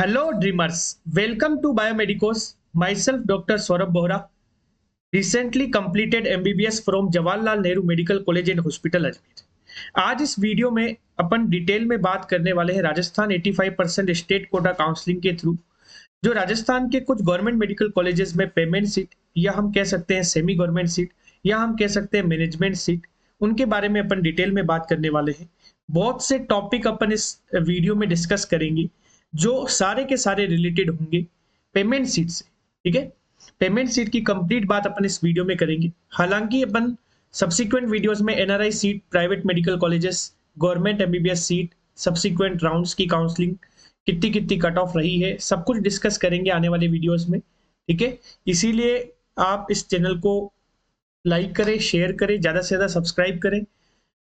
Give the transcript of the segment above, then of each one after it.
Hello, dreamers. Welcome to Biomedicos. Myself, Dr. Saurabh Bohra, recently completed MBBS from Jawaharlal Nehru Medical College and Hospital Ajmer. आज इस video में अपन detail में बात करने वाले हैं राजस्थान 85% स्टेट कोटा काउंसलिंग के थ्रू जो राजस्थान के कुछ गवर्नमेंट मेडिकल कॉलेजेस में पेमेंट सीट या हम कह सकते हैं सेमी गवर्नमेंट सीट या हम कह सकते हैं मैनेजमेंट सीट, उनके बारे में अपन डिटेल में बात करने वाले हैं। बहुत से टॉपिक अपन इस वीडियो में डिस्कस करेंगे जो सारे के सारे रिलेटेड होंगे पेमेंट सीट से। ठीक है, पेमेंट सीट की कंप्लीट बात अपन इस वीडियो में करेंगे। हालांकि अपन सब्सिक्वेंट वीडियोस में NRI seat, private medical colleges, government MBBS seat, subsequent rounds की काउंसलिंग कितनी कितनी कट ऑफ रही है, सब कुछ डिस्कस करेंगे आने वाले वीडियोस में। ठीक है, इसीलिए आप इस चैनल को लाइक करें, शेयर करें, ज्यादा से ज्यादा सब्सक्राइब करें।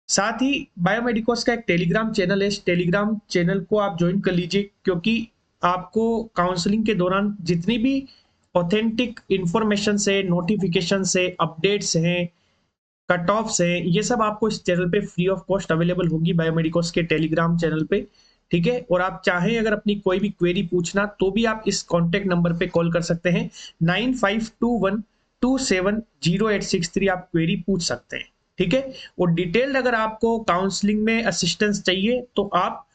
साथ ही बायोमेडिकोस का एक टेलीग्राम चैनल है, इस टेलीग्राम चैनल को आप ज्वाइन कर लीजिए, क्योंकि आपको काउंसलिंग के दौरान जितनी भी ऑथेंटिक इंफॉर्मेशन से, नोटिफिकेशन से, अपडेट्स हैं, कट ऑफ्स हैं, ये सब आपको इस चैनल पे फ्री ऑफ कॉस्ट अवेलेबल होगी बायोमेडिकोस के टेलीग्राम चैनल पे। ठीक है, और आप चाहें अगर अपनी कोई भी क्वेरी पूछना तो भी आप इस कॉन्टेक्ट नंबर पे कॉल कर सकते हैं 9521270863। आप क्वेरी पूछ सकते हैं। ठीक है, और डिटेल्ड अगर आपको काउंसलिंग में असिस्टेंस चाहिए तो आप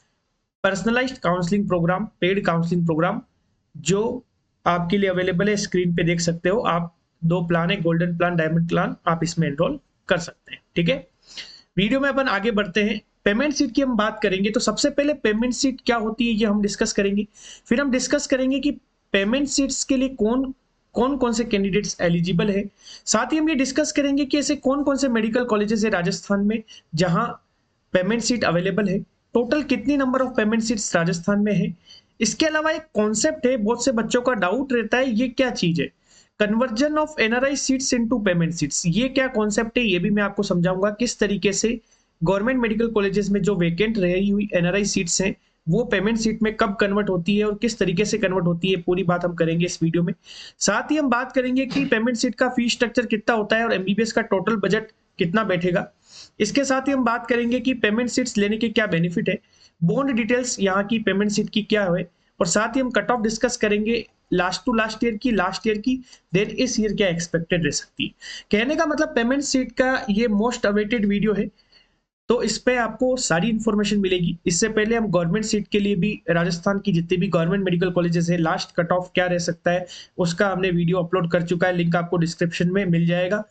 personalised counselling programme, paid counselling programme जो आपके लिए अवेलेबल है, स्क्रीन पे देख सकते हो आप। 2 प्लान है, गोल्डन प्लान, डायमंड प्लान, आप इसमें एनरोल कर सकते हैं। ठीक है, वीडियो में अपन आगे बढ़ते हैं। पेमेंट सीट की हम बात करेंगे तो सबसे पहले पेमेंट सीट क्या होती है ये हम डिस्कस करेंगे। फिर हम डिस्कस करेंगे कि पेमेंट सीट्स के लिए कौन कौन से कैंडिडेट्स एलिजिबल है। साथ ही हम ये डिस्कस करेंगे कि ऐसे कौन कौन से मेडिकल कॉलेजेस है राजस्थान में जहां पेमेंट सीट अवेलेबल है, टोटल कितनी number of payment seats Rajasthan में है। इसके अलावा एक कॉन्सेप्ट है, बहुत से बच्चों का डाउट रहता है ये क्या चीज है, conversion of NRI seats into payment seats. ये क्या कॉन्सेप्ट है ये भी मैं आपको समझाऊंगा, किस तरीके से गवर्नमेंट मेडिकल कॉलेजेस में जो वेकेंट रही हुई एनआरआई सीट्स हैं वो पेमेंट सीट में कब कन्वर्ट होती है और किस तरीके से कन्वर्ट होती है, पूरी बात हम करेंगे इस वीडियो में। साथ ही हम बात करेंगे कि पेमेंट सीट का फीस स्ट्रक्चर कितना होता है और एमबीबीएस का टोटल बजट कितना बैठेगा। इसके साथ ही हम बात करेंगे कि पेमेंट सीट्स लेने के क्या बेनिफिट है, बॉन्ड डिटेल्स यहाँ की पेमेंट सीट की क्या है, और साथ ही हम कट ऑफ डिस्कस करेंगे लास्ट टू लास्ट ईयर की, देन इस ईयर क्या एक्सपेक्टेड रह सकती है। कहने का मतलब पेमेंट सीट का ये मोस्ट अवेटेड वीडियो है, तो इस पे आपको सारी इंफॉर्मेशन मिलेगी। इससे पहले हम गवर्नमेंट सीट के लिए भी राजस्थान की जितनी भी गवर्नमेंट मेडिकल कॉलेजेस है, लास्ट कट ऑफ क्या रह सकता है, उसका हमने वीडियो अपलोड कर चुका है, लिंक आपको डिस्क्रिप्शन में मिल जाएगा।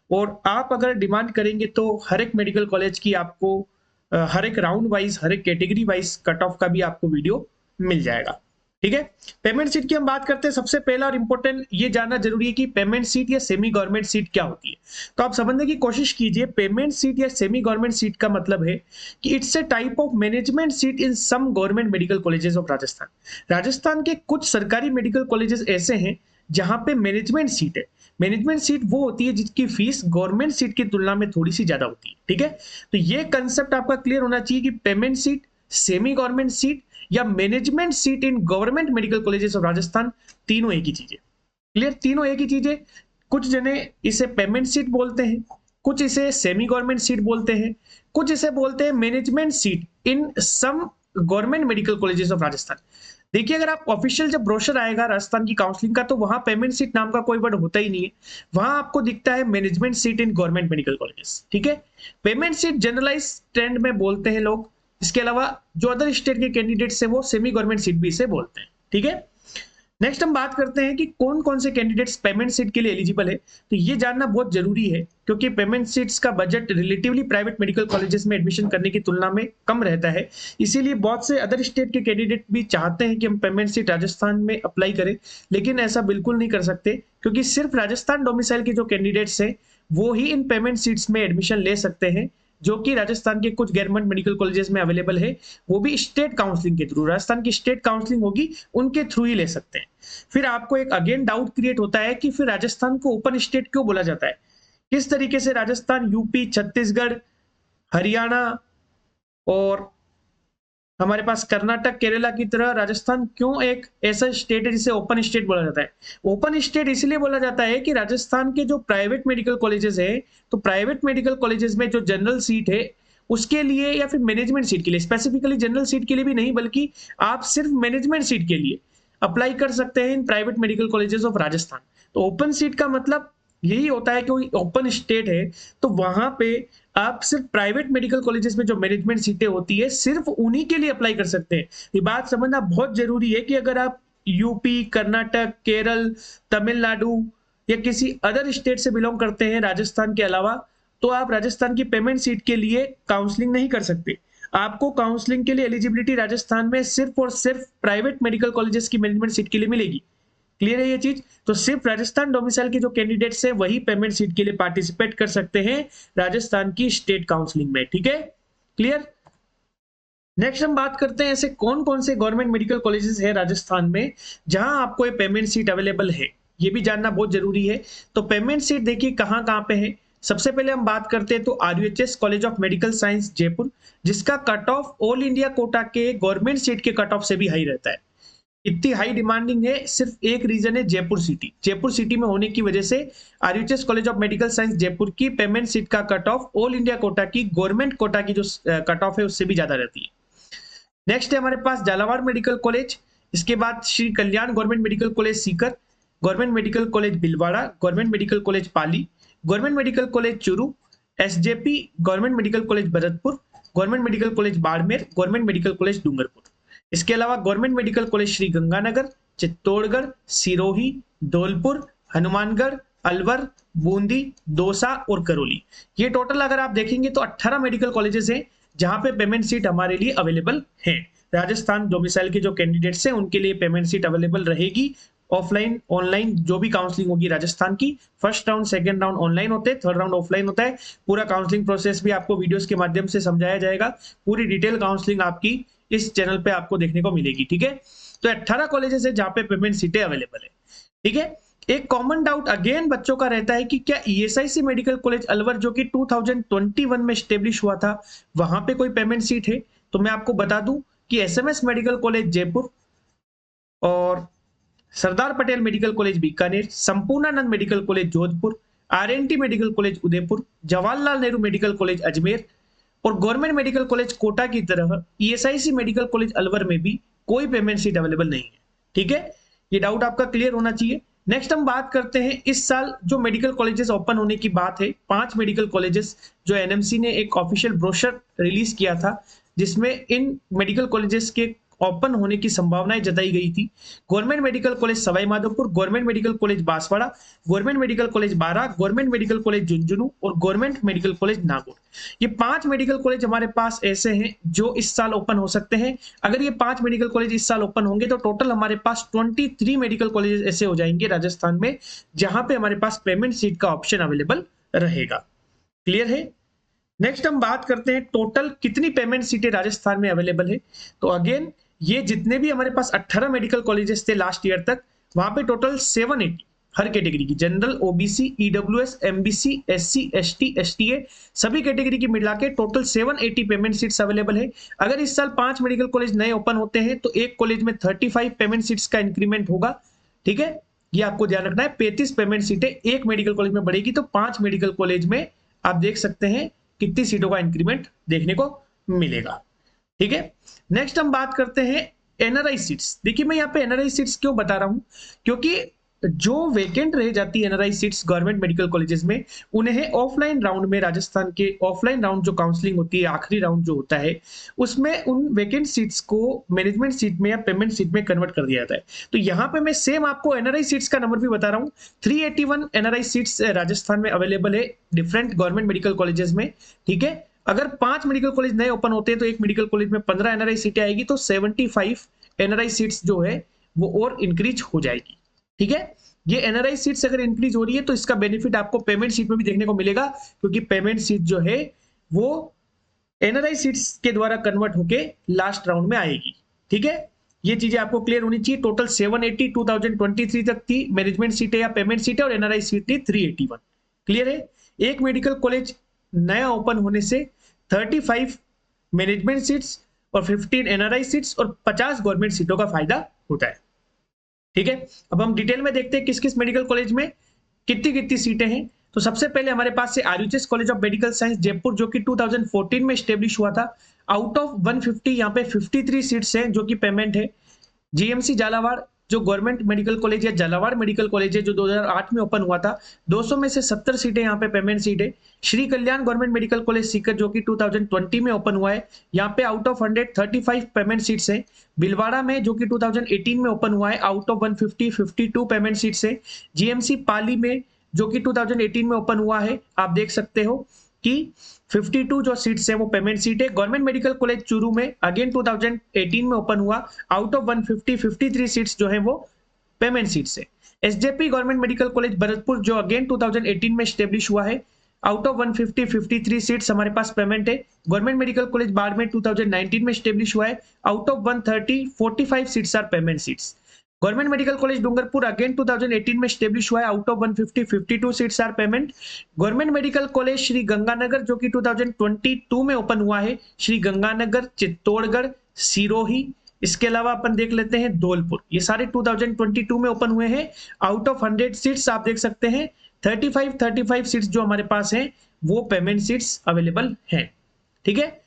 और आप अगर डिमांड करेंगे तो हर एक मेडिकल कॉलेज की आपको हर एक राउंड वाइज, हर एक कैटेगरी वाइज कट ऑफ का भी आपको वीडियो मिल जाएगा। ठीक है, पेमेंट सीट की हम बात करते हैं। सबसे पहला और इंपॉर्टेंट ये जानना जरूरी है कि पेमेंट सीट या सेमी गवर्नमेंट सीट क्या होती है। तो आप समझने की कोशिश कीजिए, पेमेंट सीट या सेमी गवर्नमेंट सीट का मतलब है कि it's a type of management seat in some government medical colleges of Rajasthan. Rajasthan के कुछ सरकारी मेडिकल कॉलेजेस ऐसे हैं जहां पे मैनेजमेंट सीट है। मैनेजमेंट सीट वो होती है जिसकी फीस गवर्नमेंट सीट की तुलना में थोड़ी सी ज्यादा होती है। ठीक है, तो ये कंसेप्ट आपका क्लियर होना चाहिए कि payment seat, semi government seat या management seat in government medical colleges of Rajasthan, तीनों एक ही चीज है। क्लियर, तीनों एक ही चीज है। कुछ जने इसे पेमेंट सीट बोलते हैं, कुछ इसे सेमी गवर्नमेंट सीट बोलते हैं, कुछ इसे बोलते हैं management seat in some government medical colleges of Rajasthan. देखिए, अगर आप ऑफिशियल जब ब्रोशर आएगा राजस्थान की काउंसलिंग का तो वहां पेमेंट सीट नाम का कोई वर्ड होता ही नहीं है, वहां आपको दिखता है management seat in government medical colleges. ठीक है, पेमेंट सीट जनरलाइज ट्रेंड में बोलते हैं लोग। इसके अलावा जो अदर स्टेट के कैंडिडेट्स हैं वो सेमी गवर्नमेंट सीट भी इसे बोलते हैं। ठीक है, नेक्स्ट हम बात करते हैं कि कौन कौन से कैंडिडेट्स पेमेंट सीट के लिए एलिजिबल है। तो ये जानना बहुत जरूरी है, क्योंकि पेमेंट सीट्स का budget relatively private medical colleges में एडमिशन करने की तुलना में कम रहता है। इसीलिए बहुत से अदर स्टेट के कैंडिडेट भी चाहते हैं कि हम पेमेंट सीट राजस्थान में अप्लाई करें, लेकिन ऐसा बिल्कुल नहीं कर सकते, क्योंकि सिर्फ राजस्थान डोमिसाइल के जो कैंडिडेट्स हैं वो ही इन पेमेंट सीट्स में एडमिशन ले सकते हैं, जो कि राजस्थान के कुछ गवर्नमेंट मेडिकल कॉलेजेस में अवेलेबल है, वो भी स्टेट काउंसलिंग के थ्रू। राजस्थान की स्टेट काउंसलिंग होगी, उनके थ्रू ही ले सकते हैं। फिर आपको एक अगेन डाउट क्रिएट होता है कि फिर राजस्थान को ओपन स्टेट क्यों बोला जाता है। किस तरीके से राजस्थान, यूपी, छत्तीसगढ़, हरियाणा और हमारे पास कर्नाटक, केरला की तरह राजस्थान क्यों एक ऐसा स्टेट है जिसे ओपन स्टेट बोला जाता है। ओपन स्टेट इसलिए बोला जाता है कि राजस्थान के जो प्राइवेट मेडिकल कॉलेजेस है, तो प्राइवेट मेडिकल कॉलेजेस में जो जनरल सीट है उसके लिए या फिर मैनेजमेंट सीट के लिए, स्पेसिफिकली जनरल सीट के लिए भी नहीं, बल्कि आप सिर्फ मैनेजमेंट सीट के लिए अप्लाई कर सकते हैं in private medical colleges of Rajasthan. तो ओपन सीट का मतलब यही होता है कि कोई ओपन स्टेट है तो वहां पे आप सिर्फ प्राइवेट मेडिकल कॉलेजेस में जो मैनेजमेंट सीटें होती है सिर्फ उन्हीं के लिए अप्लाई कर सकते हैं। ये बात समझना बहुत जरूरी है कि अगर आप यूपी, कर्नाटक, केरल, तमिलनाडु या किसी अदर स्टेट से बिलोंग करते हैं राजस्थान के अलावा, तो आप राजस्थान की पेमेंट सीट के लिए काउंसलिंग नहीं कर सकते। आपको काउंसलिंग के लिए एलिजिबिलिटी राजस्थान में सिर्फ और सिर्फ प्राइवेट मेडिकल कॉलेजेस की मैनेजमेंट सीट के लिए मिलेगी। क्लियर है ये चीज? तो सिर्फ राजस्थान डोमिसाइल के जो कैंडिडेट्स हैं वही पेमेंट सीट के लिए पार्टिसिपेट कर सकते हैं राजस्थान की स्टेट काउंसलिंग में। ठीक है, क्लियर? नेक्स्ट हम बात करते हैं ऐसे कौन कौन से गवर्नमेंट मेडिकल कॉलेजेस है राजस्थान में जहां आपको ये पेमेंट सीट अवेलेबल है, ये भी जानना बहुत जरूरी है। तो पेमेंट सीट देखिए कहां कहां पे है। सबसे पहले हम बात करते हैं तो RUHS college of medical science Jaipur, जिसका cut off all India quota के गवर्नमेंट सीट के कट ऑफ से भी हाई रहता है। इतनी हाई डिमांडिंग है, सिर्फ एक रीजन है जयपुर सिटी। जयपुर सिटी में होने की वजह से RUHS college of medical science Jaipur की पेमेंट सीट का cut off all India Kota की गवर्नमेंट कोटा की जो कट ऑफ है उससे भी ज्यादा रहती है। नेक्स्ट है हमारे पास झालावाड़ मेडिकल कॉलेज, इसके बाद Shri Kalyan government medical college Sikar, government medical college बिलवाड़ा, government medical college Pali, government medical college Churu, SJP government medical college Bharatpur, government medical college Barmer, government medical college Dungarpur. इसके अलावा government medical college Shri Ganganagar, Chittorgarh, Sirohi, Dholpur, Hanumangarh, Alwar, Bundi, Dausa और करौली। ये टोटल अगर आप देखेंगे तो 18 मेडिकल कॉलेजेस हैं जहां पे पेमेंट सीट हमारे लिए अवेलेबल है। राजस्थान डोमिसाइल के जो कैंडिडेट्स हैं उनके लिए पेमेंट सीट अवेलेबल रहेगी। ऑफलाइन ऑनलाइन जो भी काउंसलिंग होगी राजस्थान की, first round second round online होते हैं, थर्ड राउंड ऑफलाइन होता है। पूरा काउंसलिंग प्रोसेस भी आपको वीडियोस के माध्यम से समझाया जाएगा। पूरी डिटेल काउंसलिंग आपकी इस चैनल पे आपको देखने को मिलेगी। ठीक है, तो 18 कॉलेजेस है जहां पे पेमेंट सीटें अवेलेबल है। ठीक है, एक कॉमन डाउट अगेन बच्चों का रहता है कि क्या ईएसआईसी मेडिकल कॉलेज अलवर जो कि 2021 में स्टेब्लिश हुआ था वहां पे कोई पेमेंट सीट है? तो मैं आपको बता दूं कि एसएमएस मेडिकल कॉलेज जयपुर और Sardar Patel medical college Bikaner, Sampurnanand medical college Jodhpur, RNT medical college Udaipur, Jawaharlal Nehru medical college Ajmer और गवर्नमेंट मेडिकल कॉलेज कोटा की तरह ईएसआईसी मेडिकल कॉलेज अलवर में भी कोई पेमेंट सीट अवेलेबल नहीं है। ठीक है, ये डाउट आपका क्लियर होना चाहिए। नेक्स्ट हम बात करते हैं इस साल जो मेडिकल कॉलेजेस ओपन होने की बात है, 5 मेडिकल कॉलेजेस जो एनएमसी ने एक ऑफिशियल ब्रोशर रिलीज किया था जिसमें इन मेडिकल कॉलेजेस के ओपन होने की संभावनाएं जताई गई थी। Government medical college Sawai Madhopur, government medical college Banswara, government medical college Bara, government medical college Jhunjhunu और गवर्नमेंट मेडिकल कॉलेज नागौर। ये 5 मेडिकल कॉलेज हमारे पास ऐसे हैं जो इस साल ओपन हो सकते हैं। अगर ये 5 मेडिकल कॉलेज इस साल ओपन होंगे तो टोटल हमारे पास 23 मेडिकल कॉलेज ऐसे हो जाएंगे राजस्थान में जहां पे हमारे पास पेमेंट सीट का ऑप्शन अवेलेबल रहेगा। क्लियर है? नेक्स्ट हम बात करते हैं टोटल कितनी पेमेंट सीटें राजस्थान में अवेलेबल है। तो अगेन ये जितने भी हमारे पास 18 मेडिकल कॉलेजेस थे लास्ट ईयर तक, वहां पे टोटल 780 हर कैटेगरी की, general, OBC, EWS, MBC, SC, ST, STA सभी कैटेगरी की मिला के टोटल 780 पेमेंट सीट्स अवेलेबल है। अगर इस साल 5 मेडिकल कॉलेज नए ओपन होते हैं तो एक कॉलेज में 35 पेमेंट सीट्स का इंक्रीमेंट होगा। ठीक है, ये आपको ध्यान रखना है। 35 पेमेंट सीटें एक मेडिकल कॉलेज में बढ़ेगी तो 5 मेडिकल कॉलेज में आप देख सकते हैं कितनी सीटों का इंक्रीमेंट देखने को मिलेगा। ठीक है, नेक्स्ट हम बात करते हैं एनआरआई सीट्स। देखिए मैं यहाँ पे एनआरआई सीट्स क्यों बता रहा हूं, क्योंकि जो वेकेंट रह जाती है NRI seats government medical colleges में, उन्हें ऑफलाइन राउंड में, राजस्थान के ऑफलाइन राउंड जो काउंसलिंग होती है, आखिरी राउंड जो होता है, उसमें उन वेकेंट सीट्स को मैनेजमेंट सीट में या पेमेंट सीट में कन्वर्ट कर दिया जाता है। तो यहाँ पे मैं सेम आपको एनआरआई सीट्स का नंबर भी बता रहा हूँ। 381 एनआरआई सीट्स राजस्थान में अवेलेबल है डिफरेंट गवर्नमेंट मेडिकल कॉलेजेस में। ठीक है, अगर 5 मेडिकल कॉलेज नए ओपन होते हैं तो एक मेडिकल कॉलेज में 15 एनआरआई सीटें आएगी, तो 75 एनआरआई सीट्स जो है वो और इंक्रीज हो जाएगी। ठीक है, ये एनआरआई सीट्स अगर इंक्रीज हो रही है तो इसका बेनिफिट आपको पेमेंट सीट में भी देखने को मिलेगा, क्योंकि पेमेंट सीट जो है वो एनआरआई सीट्स के द्वारा कन्वर्ट होके लास्ट राउंड में आएगी। ठीक है, ये चीजें आपको क्लियर होनी चाहिए। टोटल 780 2023 तक थी मैनेजमेंट सीटें या पेमेंट सीटें, और एनआरआई सीट थी 381। क्लियर है? एक मेडिकल कॉलेज नया ओपन होने से 35 मैनेजमेंट सीट्स और 15 एनआरआई सीट्स और 50 गवर्नमेंट सीटों का फायदा होता है। ठीक है, अब हम डिटेल में देखते हैं किस किस मेडिकल कॉलेज में कितनी कितनी सीटें हैं। तो सबसे पहले हमारे पास से RUHS college of medical science Jaipur, जो कि 2014 में स्टेब्लिश हुआ था। आउट ऑफ 150 यहाँ पे 53 सीट्स हैं जो कि पेमेंट है। जीएमसी झालावाड़ जो गवर्नमेंट मेडिकल कॉलेज है, झालावाड़ मेडिकल कॉलेज है, जो 2008 में ओपन हुआ था, 200 में से 70 सीटें यहाँ पे पेमेंट सीट है। Shri Kalyan government medical college Sikar जो कि 2020 में ओपन हुआ है, यहाँ पे आउट ऑफ 135 पेमेंट सीट्स हैं। भीलवाड़ा में जो कि 2018 में ओपन हुआ है, आउट ऑफ 150 52 पेमेंट सीट्स है। जीएमसी पाली में जो कि 2018 में ओपन हुआ है, आप देख सकते हो कि 52 जो सीट्स है वो पेमेंट सीट है। गवर्नमेंट मेडिकल कॉलेज चूरू में अगेन 2018 में ओपन हुआ, आउट ऑफ 150 53 सीट्स जो है वो पेमेंट सीट्स है। SJP government medical college Bharatpur जो अगेन 2018 में स्टेब्लिश हुआ है, आउट ऑफ 150 53 सीट्स हमारे पास पेमेंट है। गवर्नमेंट मेडिकल कॉलेज बाड़मेर 2019 में स्टेब्लिश हुआ है, out of 130 45 seats are payment seats. Government medical college Dungarpur again 2018 में स्टेब्लिश हुआ है, out of 150 52 seats are payment. Government medical college Shri Ganganagar जो कि 2022 में ओपन हुआ है, श्री गंगानगर, चित्तौड़गढ़, सिरोही, इसके अलावा अपन देख लेते हैं धौलपुर, ये सारे 2022 में ओपन हुए हैं। आउट ऑफ 100 सीट्स आप देख सकते हैं 35 सीट्स जो हमारे पास हैं वो पेमेंट सीट्स अवेलेबल हैं। ठीक है,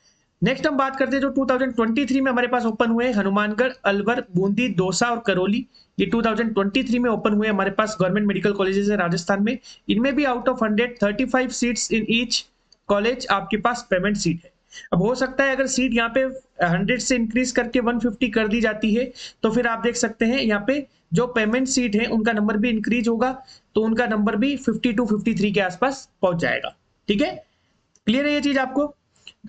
नेक्स्ट हम बात करते हैं जो 2023 में हमारे पास ओपन हुए, हनुमानगढ़, अलवर, बूंदी, दौसा और करौली, ये 2023 में ओपन हुए हमारे पास गवर्नमेंट मेडिकल कॉलेजेस है राजस्थान में। इनमें भी out of 135 seats in each college आपके पास पेमेंट सीट है। अब हो सकता है अगर सीट यहाँ पे 100 से इंक्रीज करके 150 कर दी जाती है तो फिर आप देख सकते हैं यहाँ पे जो पेमेंट सीट है उनका नंबर भी इंक्रीज होगा, तो उनका नंबर भी 52 53 के आसपास पहुंच जाएगा। ठीक है, क्लियर है ये चीज आपको।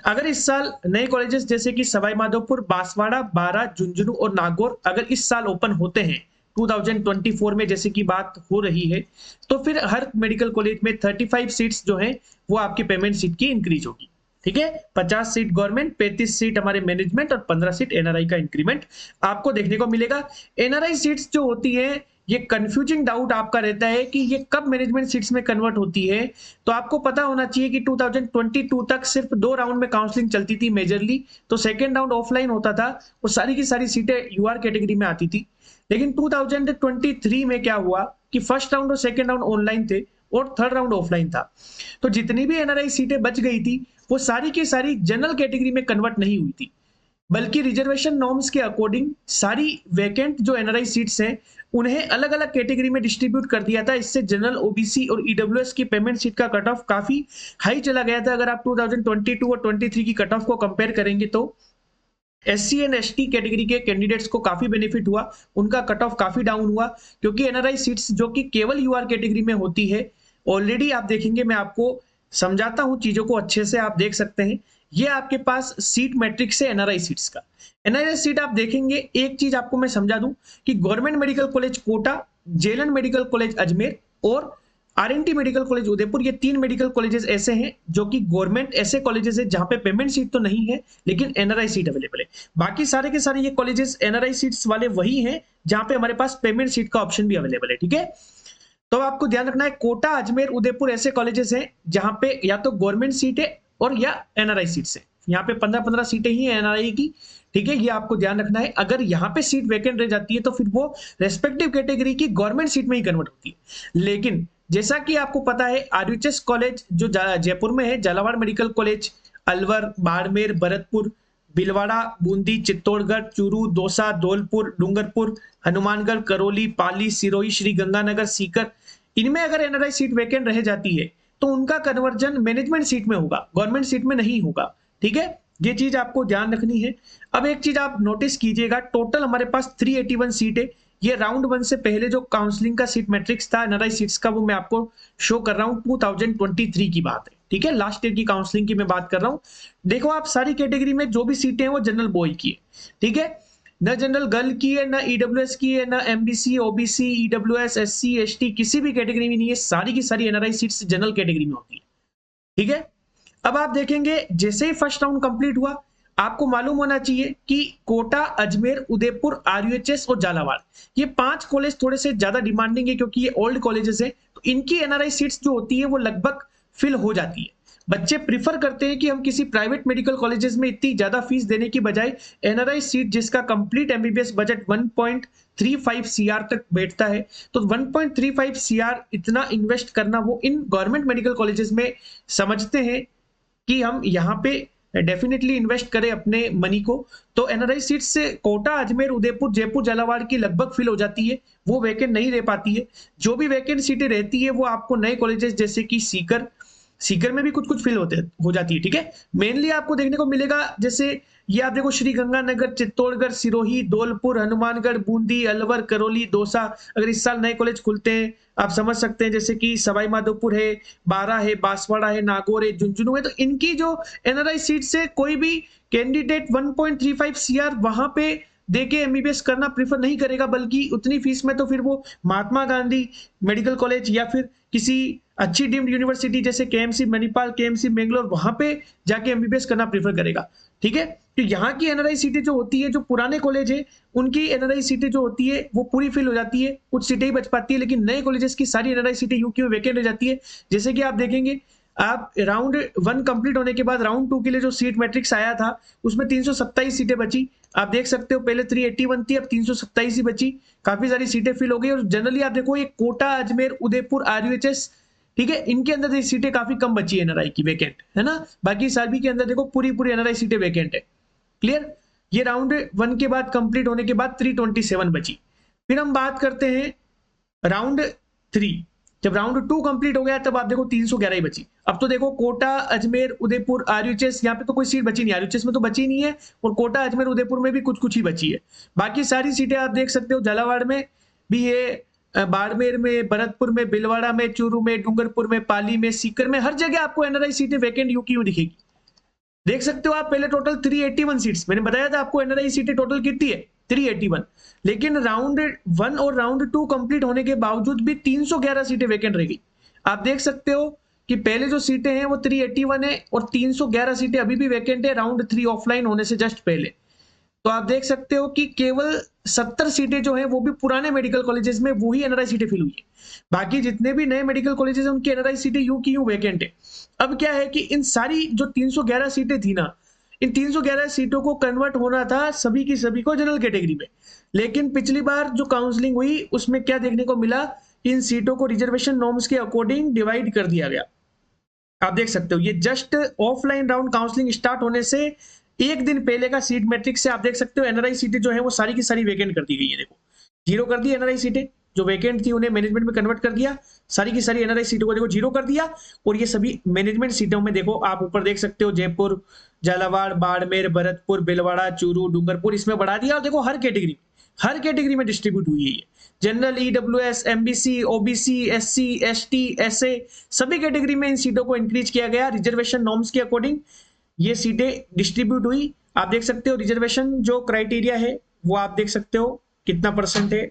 अगर इस साल नए कॉलेजेस जैसे कि सवाई माधोपुर, बांसवाड़ा, बारा, झुंझुनू और नागौर अगर इस साल ओपन होते हैं 2024 में जैसे कि बात हो रही है, तो फिर हर मेडिकल कॉलेज में 35 सीट्स जो हैं वो आपकी पेमेंट सीट की इंक्रीज होगी। ठीक है, 50 सीट गवर्नमेंट, 35 सीट हमारे मैनेजमेंट और 15 सीट एनआरआई का इंक्रीमेंट आपको देखने को मिलेगा। एनआरआई सीट्स जो होती है ये कंफ्यूजिंग डाउट आपका रहता है कि ये कब मैनेजमेंट सीट्स में कन्वर्ट होती है, तो आपको पता होना चाहिए कि 2022 तक सिर्फ 2 राउंड में काउंसलिंग चलती थी मेजरली, तो सेकेंड राउंड ऑफलाइन होता था और सारी की सारी सीटें यूआर कैटेगरी में आती थी। लेकिन 2023 में क्या हुआ कि फर्स्ट राउंड और सेकेंड राउंड ऑनलाइन थे और थर्ड राउंड ऑफलाइन था, तो जितनी भी एनआरआई सीटें बच गई थी वो सारी की सारी जनरल कैटेगरी में कन्वर्ट नहीं हुई थी, बल्कि रिजर्वेशन नॉर्म्स के अकॉर्डिंग सारी वैकेंट जो एनआरआई सीट्स हैं उन्हें अलग अलग कैटेगरी में डिस्ट्रीब्यूट कर दिया था। इससे जनरल, ओबीसी और ईडब्ल्यूएस की पेमेंट सीट का कट ऑफ काफी हाई चला गया था। अगर आप 2022 और 23 की कट ऑफ को कंपेयर करेंगे तो एससी एंड एसटी कैटेगरी के कैंडिडेट्स को काफी बेनिफिट हुआ, उनका कट ऑफ काफी डाउन हुआ, क्योंकि एनआरआई सीट्स जो कि केवल यूआर कैटेगरी में होती है, ऑलरेडी आप देखेंगे, मैं आपको समझाता हूं चीजों को अच्छे से, आप देख सकते हैं ये आपके पास सीट मैट्रिक्स है एनआरआई सीट्स का। एनआरआई सीट आप देखेंगे, एक चीज आपको मैं समझा दूं कि government medical college Kota, JLN medical college Ajmer और आरएनटी मेडिकल कॉलेज उदयपुर, ये 3 मेडिकल कॉलेजेस ऐसे हैं जो कि गवर्नमेंट ऐसे कॉलेजेस है जहां पे पेमेंट सीट तो नहीं है लेकिन एनआरआई सीट अवेलेबल है। बाकी सारे के सारे ये कॉलेजेस एनआरआई सीट्स वाले वही हैं जहां पे हमारे पास पेमेंट सीट का ऑप्शन भी अवेलेबल है। ठीक है, तो आपको ध्यान रखना है कोटा, अजमेर, उदयपुर ऐसे कॉलेजेस हैं जहां पे या तो गवर्नमेंट सीट है और या एनआरआई सीट्स है। यहाँ पे 15-15 सीटें ही है एनआरआई की। ठीक है, ये आपको ध्यान रखना है। अगर यहाँ पे सीट वैकेंट रह जाती है तो फिर वो रेस्पेक्टिव कैटेगरी की गवर्नमेंट सीट में ही कन्वर्ट होती है। लेकिन जैसा कि आपको पता है आरयूएचएस कॉलेज जो जयपुर में है, झालावाड़ मेडिकल कॉलेज, अलवर, बाड़मेर, भरतपुर, भीलवाड़ा, बूंदी, चित्तौड़गढ़, चूरू, दौसा, धौलपुर, डूंगरपुर, हनुमानगढ़, करौली, पाली, सिरोही, श्री गंगानगर, सीकर, इनमें अगर एनआरआई सीट वैकेंट रह जाती है तो उनका कन्वर्जन मैनेजमेंट सीट में होगा, गवर्नमेंट सीट में नहीं होगा। ठीक है, ये चीज आपको ध्यान रखनी है। अब एक चीज आप नोटिस कीजिएगा, टोटल हमारे पास 381 सीट है। ये राउंड 1 से पहले जो काउंसलिंग का सीट मैट्रिक्स था एनआरआई सीट्स का, वो मैं आपको शो कर रहा हूं, 2023 की बात है। ठीक है, लास्ट ईयर की काउंसलिंग की मैं बात कर रहा हूं। देखो आप सारी कैटेगरी में जो भी सीटें हैं वो जनरल बॉय की है। ठीक है, न जनरल गर्ल की है, न ईडब्ल्यूएस की है, न MBC, OBC, EWS, SC, ST किसी भी कैटेगरी में नहीं है। सारी की सारी एनआरआई सीट्स जनरल कैटेगरी में होती है। ठीक है, अब आप देखेंगे जैसे ही फर्स्ट राउंड कंप्लीट हुआ, आपको मालूम होना चाहिए कि कोटा, अजमेर, उदयपुर, आरयूएचएस और झालावाड़, ये 5 कॉलेज थोड़े से ज्यादा डिमांडिंग है क्योंकि ये ओल्ड कॉलेजेस है, तो इनकी एनआरआई सीट्स जो होती है वो लगभग फिल हो जाती है। बच्चे प्रिफर करते हैं कि हम किसी प्राइवेट मेडिकल कॉलेजेस में इतनी ज्यादा फीस देने की बजाय एनआरआई सीट जिसका कंप्लीट एमबीबीएस बजट 1.35 सीआर तक बैठता है, तो 1.35 सीआर इतना इन्वेस्ट करना वो इन गवर्नमेंट मेडिकल कॉलेजेस में समझते हैं कि हम यहाँ पे डेफिनेटली इन्वेस्ट करें अपने मनी को। तो एनआरआई सीट से कोटा, अजमेर, उदयपुर, जयपुर, झालावाड़ की लगभग फिल हो जाती है, वो वैकेंट नहीं रह पाती है। जो भी वैकेंट सीटें रहती है वो आपको नए कॉलेजेस जैसे कि सीकर में भी कुछ कुछ फिल हो जाती है। ठीक है, मेनली आपको देखने को मिलेगा जैसे ये आप देखो श्री गंगानगर, चित्तौड़गढ़, सिरोही, धौलपुर, हनुमानगढ़, बूंदी, अलवर, करौली, दौसा, अगर इस साल नए कॉलेज खुलते हैं आप समझ सकते हैं, जैसे कि सवाई माधोपुर है, बारा है, बांसवाड़ा है, नागौर है, झुंझुनू है। तो इनकी जो एनआरआई सीट से कोई भी कैंडिडेट 1.35 सीआर वहां पे देके एमबीबीएस करना प्रीफर नहीं करेगा, बल्कि उतनी फीस में तो फिर वो महात्मा गांधी मेडिकल कॉलेज या फिर किसी अच्छी डीम्ड यूनिवर्सिटी जैसे केएमसी मणिपाल, केएमसी बेंगलोर, वहां पे जाके एमबीबीएस करना प्रीफर करेगा। ठीक है, तो यहाँ की एनआरआई सीटें जो होती है, जो पुराने कॉलेज है उनकी एनआरआई सीटें जो होती है वो पूरी फिल हो जाती है, कुछ सीटें ही बच पाती है, लेकिन नए कॉलेजेस की सारी एनआरआई सीटें यूक्यू में वैकेंट रह जाती है। जैसे कि आप देखेंगे, आप राउंड 1 कंप्लीट होने के बाद राउंड 2 के लिए जो सीट मैट्रिक्स आया था उसमें 327 सीटें बची। आप देख सकते हो पहले 381 थी, अब 327 ही बची, काफी सारी सीटें फिल हो गई। और जनरली आप देखो ये कोटा, अजमेर, उदयपुर, आरयूएचएस, ठीक है, इनके अंदर सीटें काफी कम बची है एनआरआई की वैकेंट, है ना। बाकी सभी के अंदर देखो पूरी पूरी एनआरआई सीटें वैकेंट है। क्लियर, ये राउंड 1 के बाद कंप्लीट होने के बाद 327 बची। फिर हम बात करते हैं राउंड 3, जब राउंड 2 कंप्लीट हो गया तब आप देखो 311 ही बची। अब तो देखो कोटा, अजमेर, उदयपुर, आरयूएचएस, यहाँ पे तो कोई सीट बची नहीं, आरयूएचएस में तो बची नहीं है, और कोटा, अजमेर, उदयपुर में भी कुछ कुछ ही बची है। बाकी सारी सीटें आप देख सकते हो, झालावाड़ में भी है, बाड़मेर में, भरतपुर में, भीलवाड़ा में, चूरू में, डूंगरपुर में, पाली में, सीकर में, हर जगह आपको एनआरआई सीटें वैकेंट यूक्यू दिखेगी। देख सकते हो आप, पहले टोटल 381 सीट्स, मैंने बताया था आपको एनआरआई सीटें टोटल कितनी है, 381, लेकिन राउंड 1 और राउंड 2 कंप्लीट होने के बावजूद भी 311 सीटें वैकेंट रह गई। आप देख सकते हो कि पहले जो सीटें हैं वो 381 है और 311 सीटें अभी भी वैकेंट है राउंड 3 ऑफलाइन होने से जस्ट पहले। तो आप देख सकते हो कि केवल 70 सीटें जो है वो भी पुराने मेडिकल कॉलेजेस में वही एनआरआई सीटें फिल हुई है, बाकी जितने भी नए मेडिकल कॉलेजेस हैं उनकी एनआरआई सीटें यूं की यूं वैकेंट है। अब क्या है कि इन सारी जो 311 सीटें थी ना, इन 311 सीटों को कन्वर्ट होना था सभी की सभी को जनरल कैटेगरी में, लेकिन पिछली बार जो काउंसलिंग हुई उसमें क्या देखने को मिला, इन सीटों को रिजर्वेशन नॉर्म्स के अकॉर्डिंग डिवाइड कर दिया गया। आप देख सकते हो ये just offline round counselling start होने से एक दिन पहले का सीट मैट्रिक्स से आप देख सकते हो एनआरआई सीटें जो है वो सारी की सारी वैकेंट कर दी गई है। देखो जीरो कर दी एनआरआई सीटें, जो वैकेंट थी उन्हें मैनेजमेंट में कन्वर्ट कर दिया, सारी की सारी एनआरआई सीटों को देखो जीरो कर दिया, और ये सभी मैनेजमेंट सीटों में देखो आप ऊपर देख सकते हो जयपुर, झालावाड़, बाड़मेर, भरतपुर, भीलवाड़ा, चूरू, डूंगरपुर, इसमें बढ़ा दिया। और देखो हर कैटेगरी में डिस्ट्रीब्यूट हुई है ये, general, EWS, MBC, OBC, SC, ST, SA, सभी कैटेगरी में इन सीटों को इंक्रीज किया गया रिजर्वेशन नॉर्म्स के अकॉर्डिंग, ये सीटें डिस्ट्रीब्यूट हुई। आप देख सकते हो रिजर्वेशन जो क्राइटेरिया है वो आप देख सकते हो कितना परसेंट है,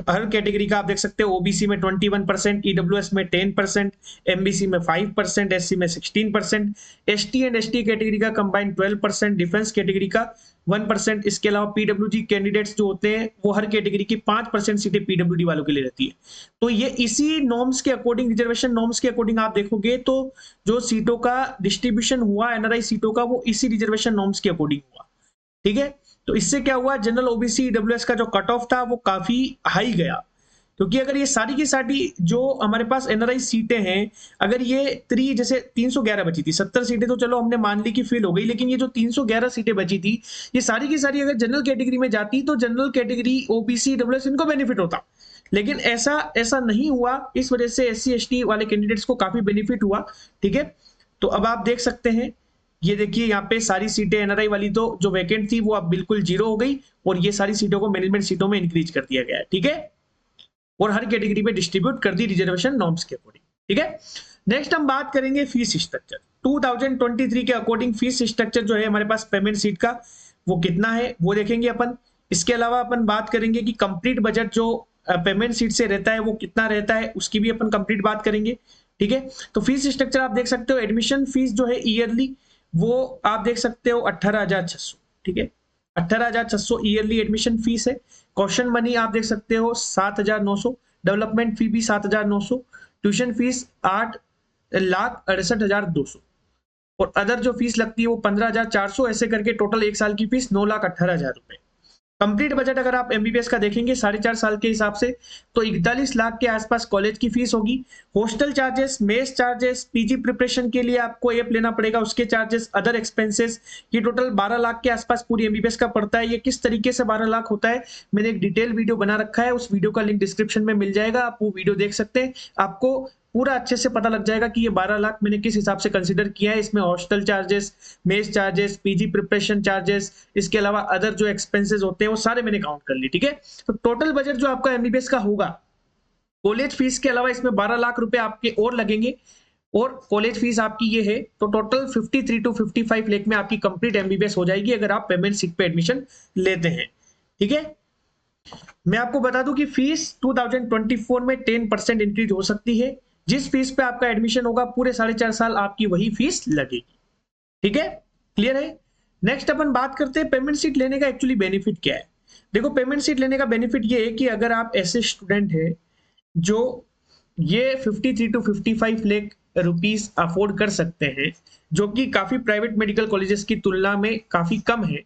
हर कैटेगरी का आप देख सकते हो, ओबीसी में 21%, ईडब्ल्यूएस में 10%, एमबीसी में 5%, एससी में 16%, एसटी एंड एसटी कैटेगरी का कंबाइन 12%, डिफेंस कैटेगरी का 1%। इसके अलावा पीडब्ल्यूडी कैंडिडेट्स जो होते हैं वो हर कैटेगरी की 5% सीटें पीडब्ल्यूडी वालों के लिए रहती है। तो ये इसी नॉर्म्स के अकॉर्डिंग, रिजर्वेशन नॉर्म्स के अकॉर्डिंग आप देखोगे तो जो सीटों का डिस्ट्रीब्यूशन हुआ एनआरआई सीटों का वो इसी रिजर्वेशन नॉर्म्स के अकॉर्डिंग हुआ। ठीक है, तो इससे क्या हुआ, जनरल, ओबीसी, ईडब्ल्यूएस का जो कट ऑफ था वो काफी हाई गया, क्योंकि अगर ये सारी की सारी जो हमारे पास एनआरआई सीटें हैं, अगर ये जैसे 311 बची थी, 70 सीटें तो चलो हमने मान ली कि फिल हो गई, लेकिन ये जो 311 सीटें बची थी ये सारी की सारी अगर जनरल कैटेगरी में जाती तो जनरल कैटेगरी, ओबीसी, ईडब्ल्यूएस इनको बेनिफिट होता, लेकिन ऐसा नहीं हुआ। इस वजह से एससी एसटी वाले कैंडिडेट्स को काफी बेनिफिट हुआ। ठीक है, तो अब आप देख सकते हैं, ये देखिए यहाँ पे सारी सीटें एनआरआई वाली तो जो वैकेंट थी वो अब बिल्कुल जीरो हो गई, और ये सारी सीटों को मैनेजमेंट सीटों में इंक्रीज कर दिया गया है। ठीक है, और हर कैटेगरी में डिस्ट्रीब्यूट कर दी रिजर्वेशन नॉर्म्स के अकॉर्डिंग। ठीक है, नेक्स्ट हम बात करेंगे फीस स्ट्रक्चर। 2023 के अकॉर्डिंग फीस स्ट्रक्चर जो है हमारे पास पेमेंट सीट का वो कितना है वो देखेंगे अपन। इसके अलावा अपन बात करेंगे कि कंप्लीट बजट जो पेमेंट सीट से रहता है वो कितना रहता है, उसकी भी अपन कंप्लीट बात करेंगे। ठीक है, तो फीस स्ट्रक्चर आप देख सकते हो, एडमिशन फीस जो है ईयरली वो आप देख सकते हो 18,600। ठीक है, 18,600 ईयरली एडमिशन फीस है। क्वेश्चन मनी आप देख सकते हो 7,900, डेवलपमेंट फी भी 7,900, ट्यूशन फीस 8,68,200 और अदर जो फीस लगती है वो 15,400, ऐसे करके टोटल एक साल की फीस 9,18,000 रुपए। कंप्लीट बजट अगर आप एमबीबीएस का देखेंगे 4.5 साल के हिसाब से तो 41 लाख के आसपास कॉलेज की फीस होगी। Hostel charges, mess charges, PG preparation के लिए आपको एप लेना पड़ेगा, उसके चार्जेस, अदर एक्सपेंसेस, ये टोटल 12 लाख के आसपास पूरी एमबीबीएस का पड़ता है। ये किस तरीके से 12 लाख होता है, मैंने एक डिटेल वीडियो बना रखा है, उस वीडियो का लिंक डिस्क्रिप्शन में मिल जाएगा, आप वो वीडियो देख सकते हैं। आपको पूरा अच्छे से पता लग जाएगा कि ये 12 लाख मैंने किस हिसाब से कंसीडर किया है। इसमें hostel charges, mess charges, PG preparation charges, इसके अलावा अदर जो एक्सपेंसेस होते हैं वो सारे मैंने काउंट कर लिए। ठीक है, तो टोटल बजट जो आपका एमबीबीएस का होगा, कॉलेज फीस के अलावा इसमें 12 लाख रुपए आपके और लगेंगे और कॉलेज फीस आपकी ये है, तो टोटल 53 to 55 लाख में आपकी कंप्लीट एमबीबीएस हो जाएगी अगर आप पेमेंट सीट पे एडमिशन लेते हैं। ठीक है, मैं आपको बता दूं कि फीस 2024 में 10% इंक्रीज हो सकती है। जिस फीस पे आपका एडमिशन होगा पूरे 4.5 साल आपकी वही फीस लगेगी। ठीक है, क्लियर है। नेक्स्ट अपन बात करते हैं पेमेंट सीट लेने का एक्चुअली बेनिफिट क्या है। देखो, पेमेंट सीट लेने का बेनिफिट ये है कि अगर आप ऐसे स्टूडेंट है जो ये 53 to 55 लाख रुपीस अफोर्ड कर सकते हैं, जो कि काफी प्राइवेट मेडिकल कॉलेजेस की तुलना में काफी कम है।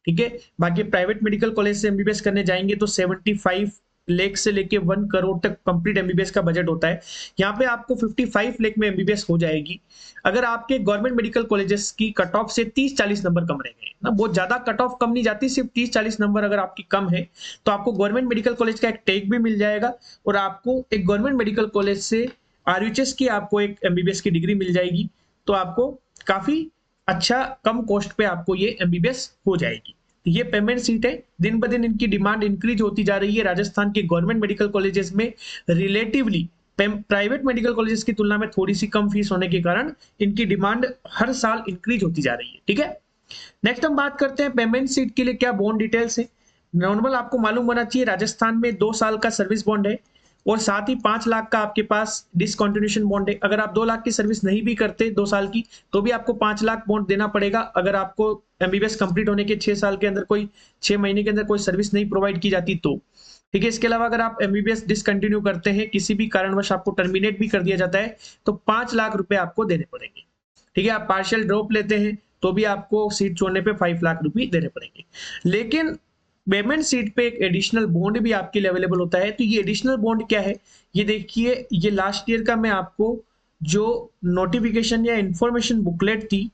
ठीक है, बाकी प्राइवेट मेडिकल कॉलेज से एमबीबीएस करने जाएंगे तो 75 लाख से लेके 1 करोड़ तक कंप्लीट एमबीबीएस का बजट होता है। यहाँ पे आपको 55 लाख में एमबीबीएस हो जाएगी अगर आपके गवर्नमेंट मेडिकल कॉलेजेस की कट ऑफ से 30-40 नंबर कम रहेंगे ना, बहुत ज्यादा कट ऑफ कम नहीं जाती, सिर्फ 30-40 नंबर अगर आपकी कम है तो आपको गवर्नमेंट मेडिकल कॉलेज का एक टैग भी मिल जाएगा और आपको एक गवर्नमेंट मेडिकल कॉलेज से आरयूएचएस की आपको एक एमबीबीएस की डिग्री मिल जाएगी। तो आपको काफी अच्छा कम कॉस्ट पे आपको ये एमबीबीएस हो जाएगी। ये पेमेंट सीट है, दिन ब दिन इनकी डिमांड इंक्रीज होती जा रही है। राजस्थान के गवर्नमेंट मेडिकल कॉलेजेस में रिलेटिवली प्राइवेट मेडिकल कॉलेजेस की तुलना में थोड़ी सी कम फीस होने के कारण इनकी डिमांड हर साल इंक्रीज होती जा रही है। ठीक है, नेक्स्ट हम बात करते हैं पेमेंट सीट के लिए क्या बॉन्ड डिटेल्स है। नॉर्मल आपको मालूम होना चाहिए, राजस्थान में 2 साल का सर्विस बॉन्ड है और साथ ही 5 लाख का आपके पास डिसकंटिन्यूएशन बॉन्ड है। अगर आप 2 लाख की सर्विस नहीं भी करते 2 साल की तो भी आपको 5 लाख बॉन्ड देना पड़ेगा अगर आपको एमबीबीएस कंप्लीट होने के 6 साल के अंदर कोई 6 महीने के अंदर कोई सर्विस नहीं प्रोवाइड की जाती तो। ठीक है, इसके अलावा अगर आप एमबीबीएस डिसकंटिन्यू करते हैं, किसी भी कारणवश आपको टर्मिनेट भी कर दिया जाता है तो 5 लाख रुपए आपको देने पड़ेंगे। ठीक है, आप पार्शियल ड्रॉप लेते हैं तो भी आपको सीट छोड़ने पे 5 लाख रुपए देने पड़ेंगे। लेकिन पेमेंट सीट पे एक एडिशनल बॉन्ड भी आपके लिए अवेलेबल होता है। तो ये एडिशनल बॉन्ड क्या है, ये देखिए, ये लास्ट ईयर का मैं आपको जो नोटिफिकेशन या इंफॉर्मेशन बुकलेट थी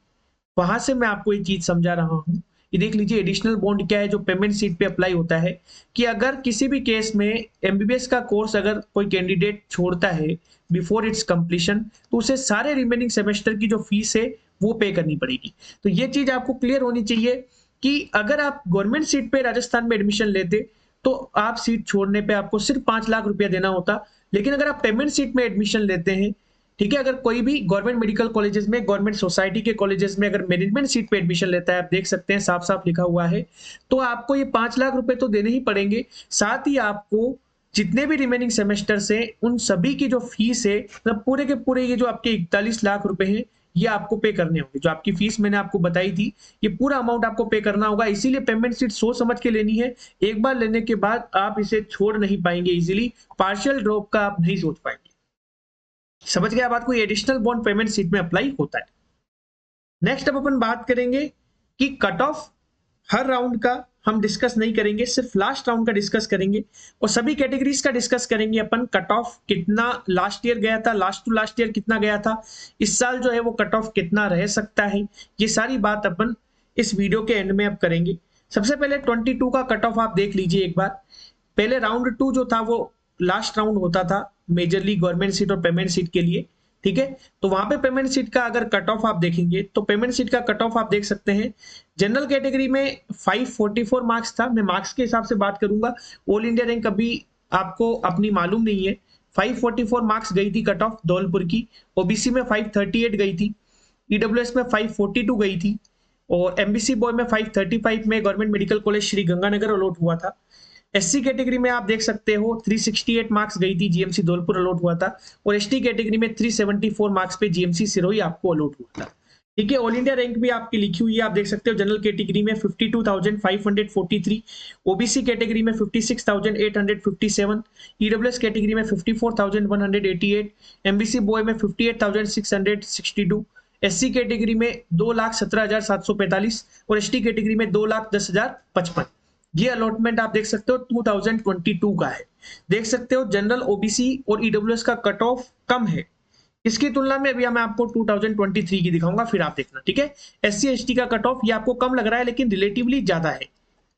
वहां से मैं आपको ये चीज समझा रहा हूं। ये देख लीजिए एडिशनल बॉन्ड क्या है जो पेमेंट सीट पे अप्लाई होता है कि अगर किसी भी केस में एमबीबीएस का कोर्स अगर कोई कैंडिडेट छोड़ता है बिफोर इट्स कंप्लीशन तो उसे सारे रिमेनिंग सेमेस्टर की जो फीस है वो पे करनी पड़ेगी। तो ये चीज आपको क्लियर होनी चाहिए कि अगर आप गवर्नमेंट सीट पे राजस्थान में एडमिशन लेते तो आप सीट छोड़ने पे आपको सिर्फ 5 लाख रुपया देना होता। लेकिन अगर आप पेमेंट सीट में एडमिशन लेते हैं, ठीक है, अगर कोई भी गवर्नमेंट मेडिकल कॉलेजेस में, गवर्नमेंट सोसाइटी के कॉलेजेस में अगर मैनेजमेंट सीट पे एडमिशन लेता है, आप देख सकते हैं साफ साफ लिखा हुआ है, तो आपको ये 5 लाख रुपए तो देने ही पड़ेंगे। साथ ही आपको जितने भी रिमेनिंग सेमेस्टर्स हैं उन सभी की जो फीस है, मतलब पूरे के पूरे ये जो आपके 41 लाख रुपए हैं ये आपको पे करने होंगे। जो आपकी फीस मैंने आपको बताई थी ये पूरा अमाउंट आपको पे करना होगा। इसीलिए पेमेंट सीट सोच समझ के लेनी है, एक बार लेने के बाद आप इसे छोड़ नहीं पाएंगे इजीली, पार्शियल ड्रॉप का आप नहीं सोच पाएंगे। समझ गया बात को, एडिशनल बॉन्ड पेमेंट सीट में अप्लाई होता है। नेक्स्ट अब अपन बात करेंगे कि कट ऑफ हर राउंड का हम डिस्कस नहीं करेंगे, सिर्फ लास्ट राउंड का डिस्कस करेंगे और सभी कैटेगरीज का डिस्कस करेंगे अपन। कट ऑफ कितना लास्ट ईयर गया था, लास्ट टू लास्ट ईयर कितना गया था, इस साल जो है वो कट ऑफ कितना रह सकता है, ये सारी बात अपन इस वीडियो के एंड में अब करेंगे। सबसे पहले 22 का कट ऑफ आप देख लीजिए एक बार। पहले राउंड 2 जो था वो लास्ट राउंड होता था मेजरली गवर्नमेंट सीट और पेमेंट सीट के लिए। ठीक है, तो वहां पे पेमेंट सीट का अगर कट ऑफ आप देखेंगे तो पेमेंट सीट का कट ऑफ आप देख सकते हैं। जनरल कैटेगरी में 544 मार्क्स था, मैं मार्क्स के हिसाब से बात करूंगा, ऑल इंडिया रैंक अभी आपको अपनी मालूम नहीं है। 544 मार्क्स गई थी कट ऑफ धौलपुर की, ओबीसी में 538 गई थी, ईडब्ल्यूएस में 542 गई थी और एमबीसी बॉय में 535 में government medical college Shri Ganganagar allot हुआ था। एससी कैटेगरी में आप देख सकते हो 368 मार्क्स गई थी, जीएमसी धौलपुर अलॉट हुआ था और एसटी कैटेगरी में 374 मार्क्स पे जीएमसी सिरोही आपको अलॉट हुआ था। ठीक है। ऑल इंडिया रैंक भी आपकी लिखी हुई है, आप देख सकते हो। जनरल कैटेगरी में 52,543, ओबीसी कैटेगरी में 56,857, ईडब्ल्यूएस कैटेगरी में 54,188, एमबीसी बॉय में 58,662, एससी कैटेगरी में 2,17,745 और एसटी कैटेगरी में 2,10,055। ये अलॉटमेंट आप देख सकते हो 2022 का है। देख सकते हो जनरल, ओबीसी और ईडब्ल्यूएस का कट ऑफ कम है इसकी तुलना में। अभी मैं आपको 2023 की दिखाऊंगा, फिर आप देखना, ठीक है। एससी एसटी का कट ऑफ ये आपको कम लग रहा है, लेकिन रिलेटिवली ज्यादा है।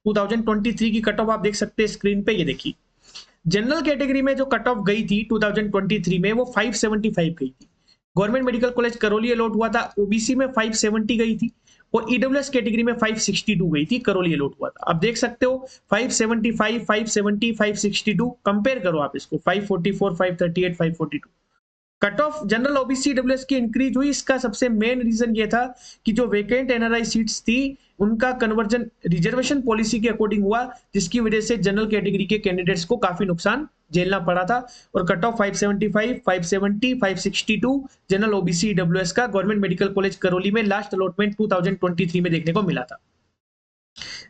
2023 की कट ऑफ आप देख सकते हैं स्क्रीन पे, ये देखिए। जनरल कैटेगरी में जो कट ऑफ गई थी 2023 में, वो 575 गई थी। Government medical college Karauli allot हुआ था, ओबीसी में 570 गई थी और ईडब्ल्यूएस कैटेगरी में 562 गई थी, करौली अलॉट हुआ था। अब देख सकते हो 575, 570, 562 कंपेयर करो आप इसको, 544, 538, 542। Cut off general OBC WS की इंक्रीज हुई। इसका सबसे मेन रीजन ये था कि जो वेकेंट एनआरआई सीट्स थी उनका कन्वर्जन रिजर्वेशन पॉलिसी के अकॉर्डिंग हुआ, जिसकी वजह से जनरल कैटेगरी के कैंडिडेट्स को काफी नुकसान झेलना पड़ा था। और cut off 575, 570, 562 general OBC WS का गवर्नमेंट मेडिकल कॉलेज करौली में लास्ट अलॉटमेंट 2023 में देखने को मिला था।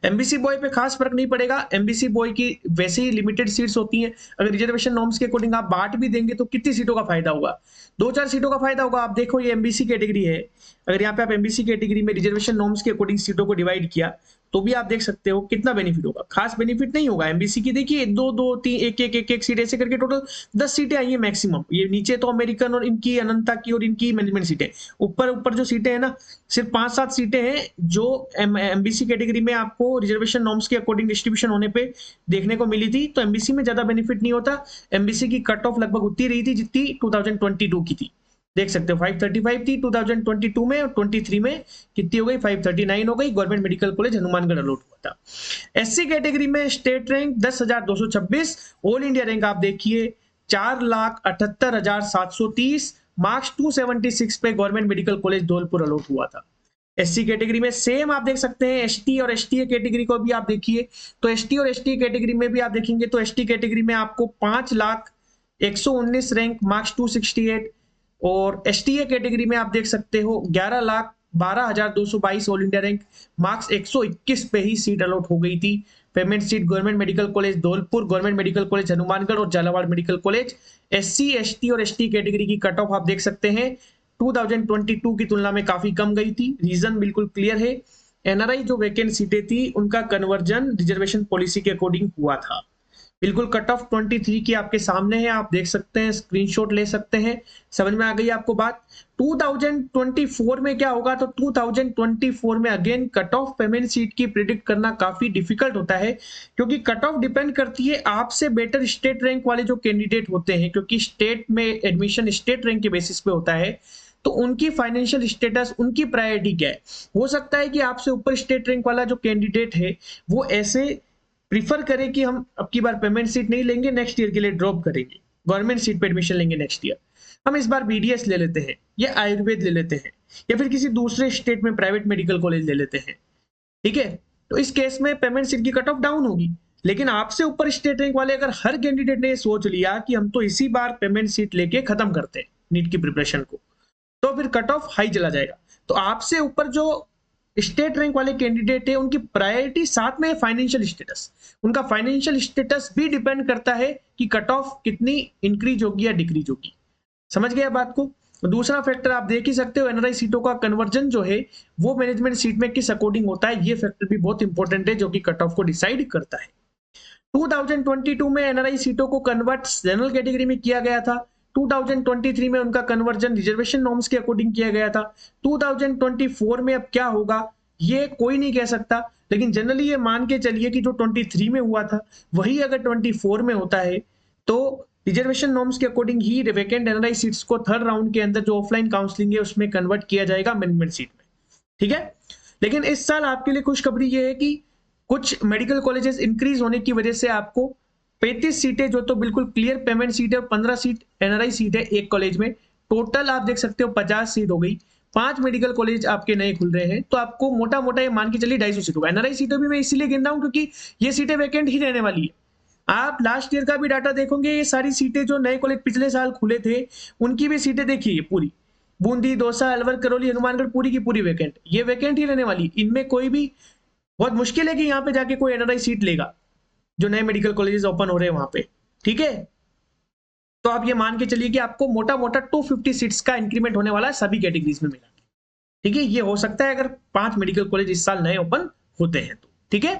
एमबीसी बॉय पे खास फर्क नहीं पड़ेगा। एमबीसी बॉय की वैसे ही लिमिटेड सीट्स होती हैं। अगर रिजर्वेशन नॉर्म्स के अकॉर्डिंग आप बांट भी देंगे तो कितनी सीटों का फायदा होगा? 2-4 सीटों का फायदा होगा। आप देखो ये एमबीसी कैटेगरी है, अगर यहाँ पे आप एमबीसी कैटेगरी में रिजर्वेशन नॉर्म्स के अकॉर्डिंग सीटों को डिवाइड किया तो भी आप देख सकते हो कितना बेनिफिट होगा। खास बेनिफिट नहीं होगा। एमबीसी की देखिए 2-2, 3, एक सीट ऐसे करके टोटल 10 सीटें आई है मैक्सिमम। ये नीचे तो अमेरिकन और इनकी अनंता की और इनकी मैनेजमेंट सीटें, ऊपर ऊपर जो सीटें हैं ना, सिर्फ 5-7 सीटें हैं जो एमबीसी कैटेगरी में आपको रिजर्वेशन नॉर्म्स के अकॉर्डिंग डिस्ट्रीब्यूशन होने पे देखने को मिली थी। तो एमबीसी में ज्यादा बेनिफिट नहीं होता। एमबीसी की कट ऑफ लगभग उतनी रही थी जितनी 2022 की थी। देख सकते हो 535 थी 2022 में, और 23 में कितनी हो गई? 539 हो गई। Government medical college Hanumangarh allot हुआ था। एससी कैटेगरी में state rank 10,226, all India rank आप देखिए 4,78,730, मार्क्स 276 पे government medical college Dholpur allot हुआ था। एससी कैटेगरी में सेम आप देख सकते हैं। एसटी और एसटी कैटेगरी को भी आप देखिए, तो एसटी और एसटी कैटेगरी में भी आप देखेंगे तो एसटी कैटेगरी में आपको 5,119 रैंक, मार्क्स 268, और एसटीए कैटेगरी में आप देख सकते हो 11,12,222 ऑल इंडिया रैंक, मार्क्स 121 पे ही सीट अलॉट हो गई थी। Payment seat government medical college Dholpur, government medical college Hanumangarh और Jhalawar medical college. SC ST और एसटी कैटेगरी की कट ऑफ आप देख सकते हैं 2022 की तुलना में काफी कम गई थी। रीजन बिल्कुल क्लियर है, एनआरआई जो वैकेंट सीटें थी उनका कन्वर्जन रिजर्वेशन पॉलिसी के अकॉर्डिंग हुआ था। बिल्कुल कट ऑफ 23 की आपके सामने है, आप देख सकते हैं, स्क्रीनशॉट ले सकते हैं। समझ में आ गई आपको बात? 2024 में क्या होगा? तो 2024 में again cut off payment seat की प्रिडिक्ट करना काफी डिफिकल्ट होता है, क्योंकि कट ऑफ डिपेंड करती है आपसे बेटर स्टेट रैंक वाले जो कैंडिडेट होते हैं, क्योंकि स्टेट में एडमिशन स्टेट रैंक के बेसिस पे होता है, तो उनकी फाइनेंशियल स्टेटस, उनकी प्रायोरिटी क्या है। हो सकता है कि आपसे ऊपर स्टेट रैंक वाला जो कैंडिडेट है वो ऐसे प्रीफर करें कि हम अब की बार पेमेंट सीट नहीं लेंगे, नेक्स्ट ईयर के लिए ड्रॉप करेंगे, गवर्नमेंट सीट पे एडमिशन लेंगे नेक्स्ट ईयर, हम इस बार बीडीएस ले लेते हैं या आयुर्वेद ले लेते हैं या फिर किसी दूसरे स्टेट में प्राइवेट मेडिकल कॉलेज ले लेते हैं, ठीक है। तो इस केस में पेमेंट सीट की कट ऑफ डाउन होगी। लेकिन आपसे ऊपर स्टेट रैंक वाले अगर हर कैंडिडेट ने सोच लिया कि हम तो इसी बार पेमेंट सीट लेके खत्म करते हैं नीट की प्रिपरेशन को, तो फिर कट ऑफ हाई चला जाएगा। तो आपसे ऊपर जो स्टेट रैंक वाले कैंडिडेट है उनकी प्रायोरिटी साथ में फाइनेंशियल स्टेटस, उनका फाइनेंशियल स्टेटस भी डिपेंड करता है कि कट ऑफ कितनी इंक्रीज होगी या डिक्रीज होगी। समझ गया बात को? दूसरा फैक्टर आप देख ही सकते हो, एनआरआई सीटों का कन्वर्जन जो है वो मैनेजमेंट सीट में किस अकॉर्डिंग होता है, ये फैक्टर भी बहुत इंपॉर्टेंट है जो कि कट ऑफ को डिसाइड करता है। 2022 में एनआरआई सीटों को कन्वर्ट जनरल कैटेगरी में किया गया था। 2023 में उनका कन्वर्जन रिजर्वेशन नॉर्म्स के अकॉर्डिंग किया गया था। 2024 में अब क्या होगा ये कोई नहीं कह सकता, लेकिन जनरली ये मान के चलिए कि जो 23 में हुआ था वही अगर 24 में होता है तो रिजर्वेशन नॉर्म्स के अकॉर्डिंग ही वैकेंट एनआरआई सीट्स को थर्ड राउंड के अंदर जो ऑफलाइन काउंसलिंग है उसमें कन्वर्ट किया जाएगा मैनेजमेंट सीट में, ठीक है। लेकिन इस साल आपके लिए खुशखबरी ये है कि कुछ मेडिकल कॉलेजेस इंक्रीज होने की वजह से आपको 35 सीटें जो तो बिल्कुल क्लियर पेमेंट सीट है और 15 सीट एनआरआई सीट है एक कॉलेज में, टोटल आप देख सकते हो 50 सीट हो गई। 5 मेडिकल कॉलेज आपके नए खुल रहे हैं, तो आपको मोटा मोटा ये मान के चलिए 250 सीट होगा। एनआरआई सीटें भी मैं इसीलिए गिन रहा हूं क्योंकि ये सीटें वैकेंट ही रहने वाली है। आप लास्ट ईयर का भी डाटा देखोगे, ये सारी सीटें जो नए कॉलेज पिछले साल खुले थे उनकी भी सीटें देखिए पूरी बूंदी, दौसा, अलवर, करौली, हनुमानगढ़ पूरी की पूरी वैकेंट, ये वैकेंट ही रहने वाली। इनमें कोई भी बहुत मुश्किल है कि यहाँ पे जाके कोई एनआरआई सीट लेगा, जो नए मेडिकल कॉलेजेस ओपन हो रहे हैं वहां पे। ठीक है, तो आप ये मान के चलिए कि आपको मोटा मोटा 250 सीट्स का इंक्रीमेंट होने वाला है सभी कैटेगरीज में मिला के। ठीक है, ये हो सकता है अगर 5 मेडिकल कॉलेज इस साल नए ओपन होते हैं तो। ठीक है,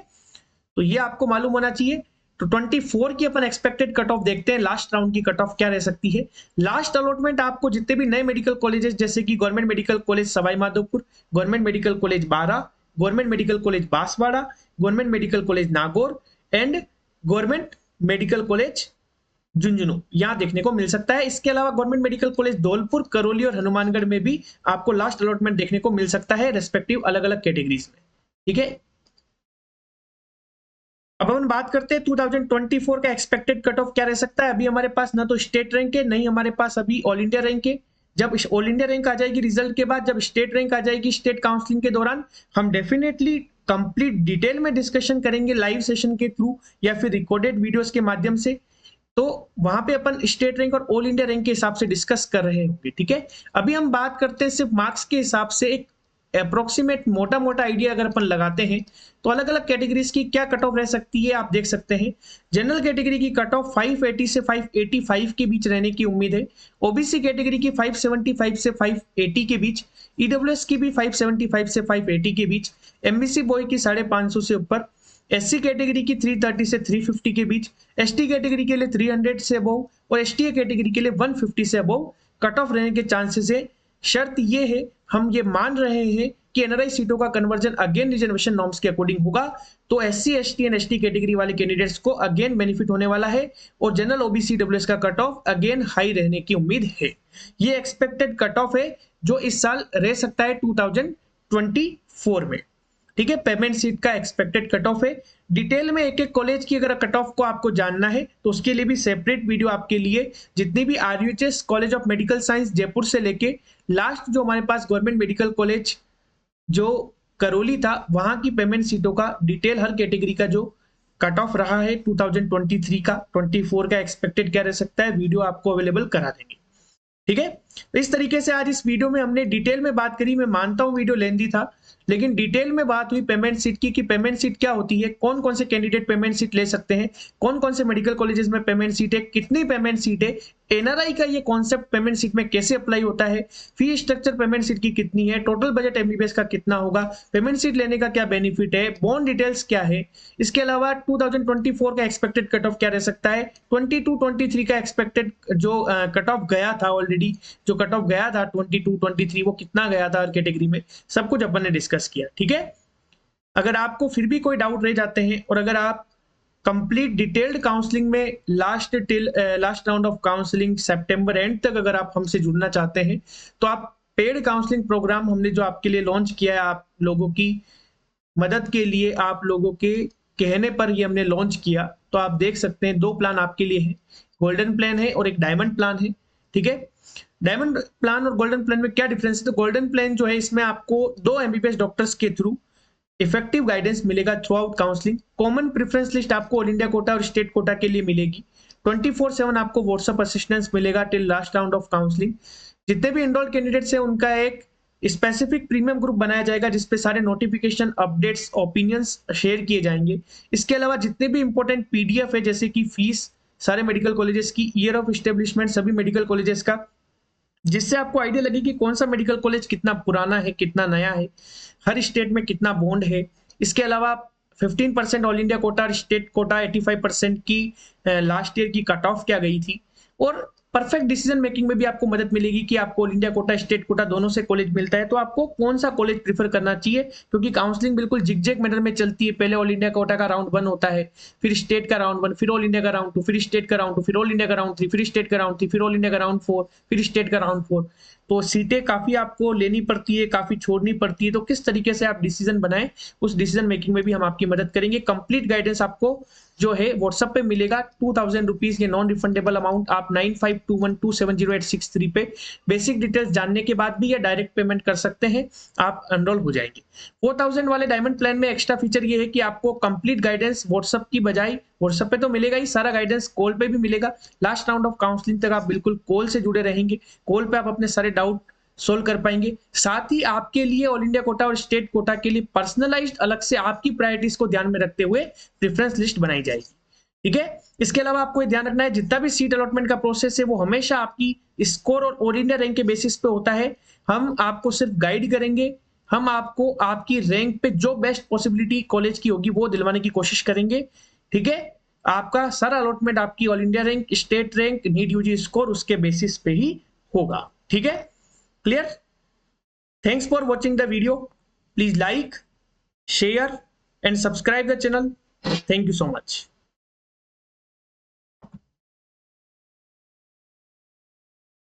तो ये आपको मालूम होना चाहिए। तो 24 की अपन एक्सपेक्टेड कट ऑफ देखते हैं, लास्ट राउंड की कट ऑफ क्या रह सकती है। लास्ट अलॉटमेंट आपको जितने भी नए मेडिकल कॉलेजेस, जैसे कि government medical college Sawai Madhopur, government medical college Bara, government medical college Banswara, government medical college Nagaur and government medical college Jhunjhunu, यहां देखने को मिल सकता है। इसके अलावा government medical college Dholpur, Karauli और हनुमानगढ़ में भी आपको लास्ट अलॉटमेंट देखने को मिल सकता है, रेस्पेक्टिव अलग अलग कैटेगरीज में। ठीक है, अब हम बात करते हैं 2024 का एक्सपेक्टेड कट ऑफ क्या रह सकता है। अभी हमारे पास ना तो स्टेट रैंक है, नहीं हमारे पास अभी ऑल इंडिया रैंक है। जब ऑल इंडिया रैंक आ जाएगी रिजल्ट के बाद, जब स्टेट रैंक आ जाएगी स्टेट काउंसलिंग के दौरान, हम डेफिनेटली कंप्लीट डिटेल में डिस्कशन करेंगे लाइव सेशन के थ्रू या फिर रिकॉर्डेड वीडियोस के माध्यम से। तो वहां पे अपन स्टेट रैंक और ऑल इंडिया रैंक के हिसाब से डिस्कस कर रहे होंगे। ठीक है, अभी हम बात करते हैं सिर्फ मार्क्स के हिसाब से, एक अप्रोक्सीमेट मोटा मोटा आइडिया अगर अपन लगाते हैं तो अलग अलग कैटेगरीज की क्या कट ऑफ रह सकती है आप देख सकते हैं। जनरल कैटेगरी की कट ऑफ 580 से 585 के बीच रहने की उम्मीद है। ओबीसी कैटेगरी की 575 से 580 के बीच, ईडब्ल्यूएस की भी 575 से 580 के बीच, एमबीसी बॉय की 550 से ऊपर, एससी कैटेगरी की 330 से 350 के बीच, एसटी कैटेगरी के लिए 300 से अबव और एसटीए कैटेगरी के लिए 150 से अबव कट ऑफ रहने के चांसेस है। शर्त ये है, हम ये मान रहे हैं कि एनआरआई सीटों का कन्वर्जन अगेन रिजर्वेशन नॉर्म्स के अकॉर्डिंग होगा, तो SC ST and ST category वाले कैंडिडेट्स को अगेन बेनिफिट होने वाला है और जनरल ओबीसी डब्ल्यूएस का कट ऑफ अगेन हाई रहने की उम्मीद है। ये एक्सपेक्टेड कट ऑफ है जो इस साल रह सकता है 2024 में। ठीक है, पेमेंट सीट का एक्सपेक्टेड कट ऑफ है। डिटेल में एक एक कॉलेज की अगर कट ऑफ को आपको जानना है तो उसके लिए भी सेपरेट वीडियो आपके लिए, जितनी भी RUHS college of medical science Jaipur से लेके लास्ट जो हमारे पास गवर्नमेंट मेडिकल कॉलेज जो करौली था, वहां की पेमेंट सीटों का डिटेल हर कैटेगरी का जो कट ऑफ रहा है 2023 का, 24 का एक्सपेक्टेड क्या रह सकता है, वीडियो आपको अवेलेबल करा देंगे। ठीक है, तो इस तरीके से आज इस वीडियो में हमने डिटेल में बात करी। मैं मानता हूं वीडियो लेंथी था, लेकिन डिटेल में बात हुई पेमेंट सीट की कि पेमेंट सीट क्या होती है, कौन कौन से कैंडिडेट पेमेंट सीट ले सकते हैं, कौन कौन से मेडिकल कॉलेजेस में पेमेंट सीट है, कितनी पेमेंट सीट है, एनआरआई का ये कॉन्सेप्ट पेमेंट सीट में कैसे अप्लाई होता है, फी स्ट्रक्चर पेमेंट सीट की कितनी है, टोटल बजट एमबीबीएस का कितना होगा, पेमेंट सीट लेने का क्या बेनिफिट है, बॉन्ड डिटेल्स क्या है। इसके अलावा 2024 का एक्सपेक्टेड कट ऑफ क्या रह सकता है, 22-23 का एक्सपेक्टेड जो कट ऑफ गया था ऑलरेडी, जो कट ऑफ गया था 22-23 वो कितना गया था हर कैटेगरी में, सब कुछ अपन ने डिस्कस किया। ठीक है, अगर आपको फिर भी कोई डाउट रह जाते हैं और अगर आप कंप्लीट डिटेल्ड काउंसलिंग में last round of counselling September and तक अगर आप हमसे जुड़ना चाहते हैं तो आप पेड काउंसलिंग प्रोग्राम हमने जो आपके लिए लॉन्च किया है, आप लोगों की मदद के लिए, आप लोगों के कहने पर ये हमने लॉन्च किया, तो आप देख सकते हैं 2 प्लान आपके लिए है, गोल्डन प्लान है और एक डायमंड प्लान है। ठीक है, डायमंड प्लान और गोल्डन प्लान में क्या डिफरेंस है, तो गोल्डन प्लान जो है इसमें आपको 2 एमबीबीएस डॉक्टर्स के थ्रू इफेक्टिव गाइडेंस मिलेगा through out counselling. Common preference list आपको ऑल इंडिया कोटा और स्टेट कोटा के लिए मिलेगी। 24/7 आपको व्हाट्सएप असिस्टेंस मिलेगा till last round of counselling. जितने भी एनरोल्ड कैंडिडेट्स हैं उनका एक स्पेसिफिक प्रीमियम ग्रुप बनाया जाएगा जिसपे सारे नोटिफिकेशन, अपडेट्स, ओपिनियंस शेयर किए जाएंगे। इसके अलावा जितने भी इंपॉर्टेंट पीडीएफ है, जैसे कि फीस, सारे मेडिकल कॉलेजेस की, ईयर ऑफ एस्टेब्लिशमेंट सभी मेडिकल कॉलेजेस का, जिससे आपको आइडिया लगे कि कौन सा मेडिकल कॉलेज कितना पुराना है, कितना नया है, हर स्टेट में कितना बॉन्ड है। इसके अलावा 15% ऑल इंडिया कोटा और स्टेट कोटा 85% की लास्ट ईयर की कट ऑफ क्या गई थी, और परफेक्ट डिसीजन मेकिंग में भी आपको मदद मिलेगी कि आपको all India Kota, state quota दोनों से कॉलेज मिलता है तो आपको कौन सा कॉलेज प्रीफर करना चाहिए, क्योंकि काउंसलिंग बिल्कुल जिगजैग मैनर में चलती है। पहले ऑल इंडिया कोटा का राउंड 1 होता है, फिर स्टेट का राउंड 1, फिर ऑल इंडिया का राउंड 2, फिर स्टेट का राउंड 2, फिर ऑल इंडिया का राउंड 3, फिर स्टेट का राउंड 3, फिर ऑल इंडिया का राउंड 4, फिर स्टेट का राउंड 4। तो सीटें काफी आपको लेनी पड़ती है, काफी छोड़नी पड़ती है, तो किस तरीके से आप डिसीजन बनाएं, उस डिसीजन मेकिंग में भी हम आपकी मदद करेंगे। कंप्लीट गाइडेंस आपको जो है व्हाट्सएप पे मिलेगा, 2000 रुपीज ये नॉन रिफंडेबल अमाउंट आप 9521270863 पे बेसिक डिटेल्स जानने के बाद भी या डायरेक्ट पेमेंट कर सकते हैं, आप एनरोल हो जाएंगे। 4000 वाले डायमंड प्लान में एक्स्ट्रा फीचर ये है कि आपको कंप्लीट गाइडेंस व्हाट्सएप की बजाय, व्हाट्सएप पे तो मिलेगा ही सारा गाइडेंस, कॉल पे भी मिलेगा। लास्ट राउंड ऑफ काउंसलिंग तक आप बिल्कुल कॉल से जुड़े रहेंगे, कॉल पे आप अपने सारे डाउट सोल्व कर पाएंगे। साथ ही आपके लिए ऑल इंडिया कोटा और स्टेट कोटा के लिए पर्सनलाइज्ड अलग से आपकी प्रायोरिटीज को ध्यान में रखते हुए प्रेफरेंस लिस्ट बनाई जाएगी। ठीक है, इसके अलावा आपको ये ध्यान रखना है जितना भी सीट अलॉटमेंट का प्रोसेस है वो हमेशा आपकी स्कोर और ऑल इंडिया रैंक के बेसिस पे होता है। हम आपको सिर्फ गाइड करेंगे, हम आपको आपकी रैंक पे जो बेस्ट पॉसिबिलिटी कॉलेज की होगी वो दिलवाने की कोशिश करेंगे। ठीक है, आपका सारा अलॉटमेंट आपकी all India rank, state rank, NEET UG score उसके बेसिस पे ही होगा। ठीक है, clear? Thanks for watching the video. Please like, share and subscribe the channel. Thank you so much.